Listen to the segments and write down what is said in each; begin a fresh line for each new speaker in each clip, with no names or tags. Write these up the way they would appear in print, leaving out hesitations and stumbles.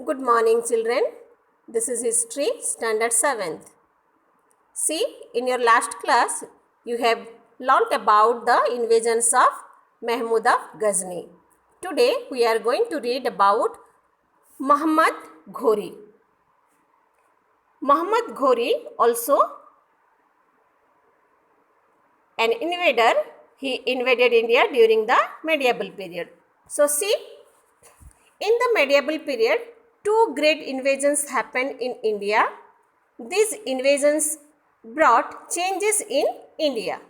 Good morning, children. This is History, Standard 7th. See, in your last class, you have learnt about the invasions of Mahmud of Ghazni. Today, we are going to read about Muhammad Ghori. Muhammad Ghori, also an invader, he invaded India during the medieval period. So, see, in the medieval period, two great invasions happened in India. These invasions brought changes in India.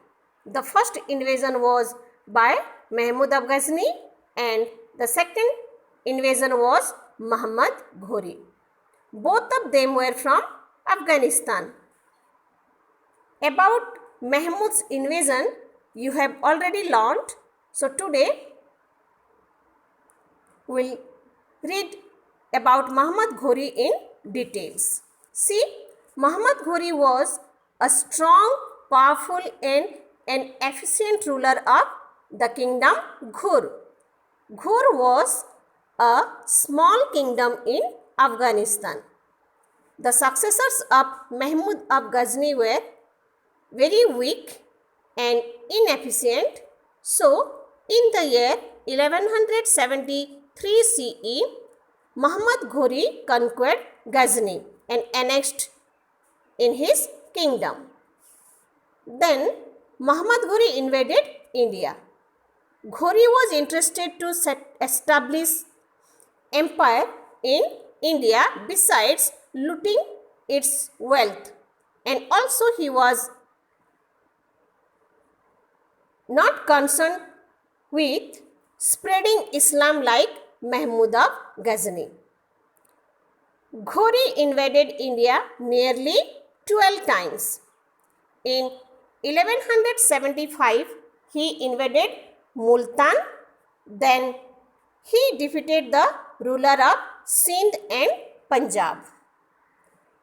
The first invasion was by Mahmud of Ghazni and the second invasion was Muhammad Ghori. Both of them were from Afghanistan. About Mahmud's invasion, you have already learnt. So today, we'll read about Muhammad Ghori in details. See, Muhammad Ghori was a strong, powerful and an efficient ruler of the kingdom Ghur. Ghur was a small kingdom in Afghanistan. The successors of Mahmud of Ghazni were very weak and inefficient. So, in the year 1173 CE, Muhammad Ghori conquered Ghazni and annexed in his kingdom. Then Muhammad Ghori invaded India. Ghori was interested to establish empire in India besides looting its wealth, and also he was not concerned with spreading Islam like Mahmud of Ghazni. Ghori invaded India nearly 12 times. In 1175, he invaded Multan. Then he defeated the ruler of Sindh and Punjab.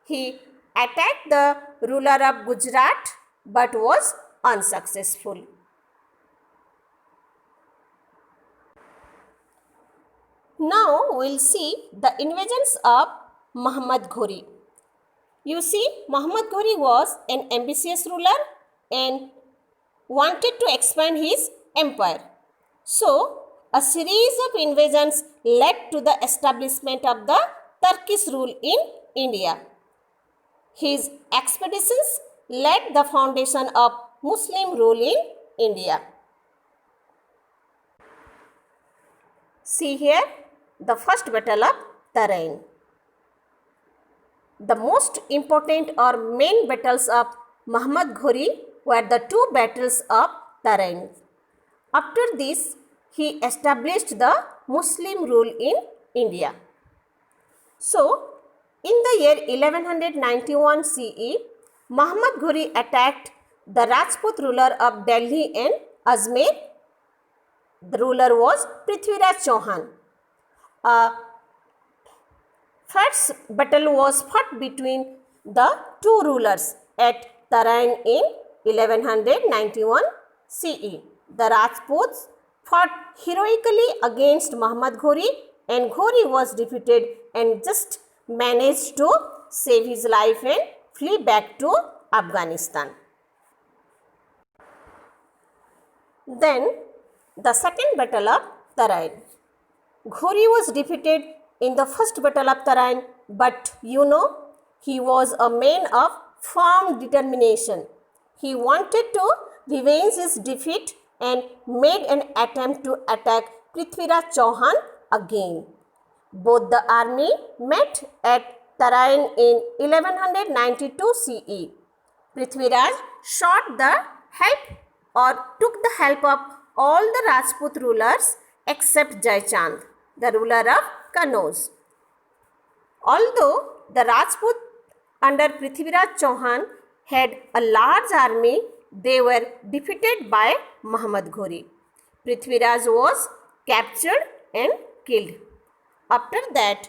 He attacked the ruler of Gujarat but was unsuccessful. Now we will see the invasions of Muhammad Ghori. You see, Muhammad Ghori was an ambitious ruler and wanted to expand his empire. So, a series of invasions led to the establishment of the Turkish rule in India. His expeditions laid the foundation of Muslim rule in India. See here the first battle of Tarain. The most important or main battles of Muhammad Ghori were the two battles of Tarain. After this, he established the Muslim rule in India. So, in the year 1191 CE, Muhammad Ghori attacked the Rajput ruler of Delhi and Ajmer. The ruler was Prithviraj Chauhan. First battle was fought between the two rulers at Tarain in 1191 CE. The Rajputs fought heroically against Muhammad Ghori and Ghori was defeated and just managed to save his life and flee back to Afghanistan. Then the second battle of Tarain. Ghori was defeated in the first battle of Tarain, but he was a man of firm determination. He wanted to revenge his defeat and made an attempt to attack Prithviraj Chauhan again. Both the army met at Tarain in 1192 CE. Prithviraj sought the help or took the help of all the Rajput rulers except Jaichand, the ruler of Kannauj. Although the Rajput under Prithviraj Chauhan had a large army, they were defeated by Muhammad Ghori. Prithviraj was captured and killed. After that,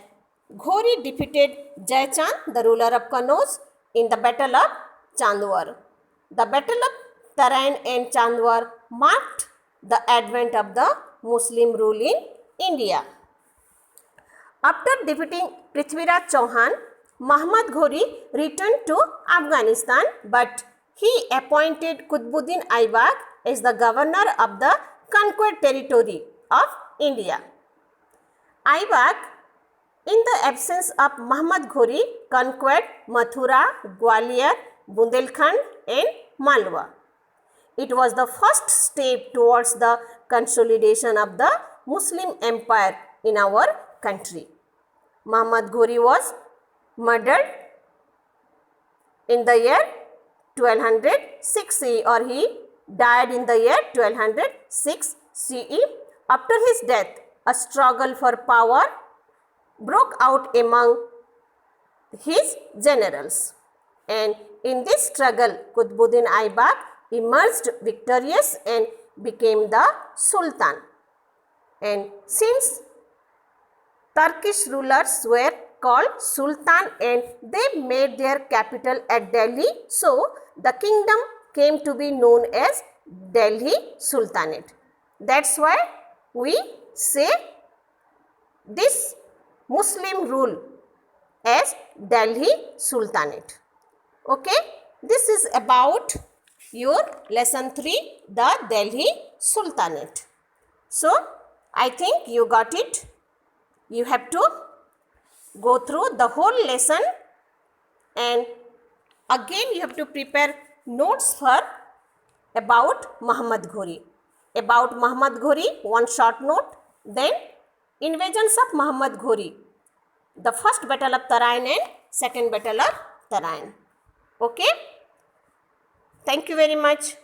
Ghori defeated Jaichand, the ruler of Kannauj, in the battle of Chandwar. The battle of Tarain and Chandwar marked the advent of the Muslim rule in India. After defeating Prithviraj Chauhan, Muhammad Ghori returned to Afghanistan, but he appointed Qutbuddin Aibak as the governor of the conquered territory of India. Aibak, in the absence of Muhammad Ghori, conquered Mathura, Gwalior, Bundelkhand and Malwa. It was the first step towards the consolidation of the Muslim empire in our country. Muhammad Ghori was murdered in the year 1206 CE, or he died in the year 1206 CE. After his death, a struggle for power broke out among his generals, and in this struggle Qutbuddin Aibak emerged victorious and became the Sultan. And since Turkish rulers were called Sultan and they made their capital at Delhi, so the kingdom came to be known as Delhi Sultanate. That's why we say this Muslim rule as Delhi Sultanate. Okay, this is about your lesson 3, the Delhi Sultanate. So, I think you got it. You have to go through the whole lesson, and again you have to prepare notes for about Muhammad Ghori. About Muhammad Ghori, one short note, then invasions of Muhammad Ghori, the first battle of Tarain and second battle of Tarain. Okay? Thank you very much.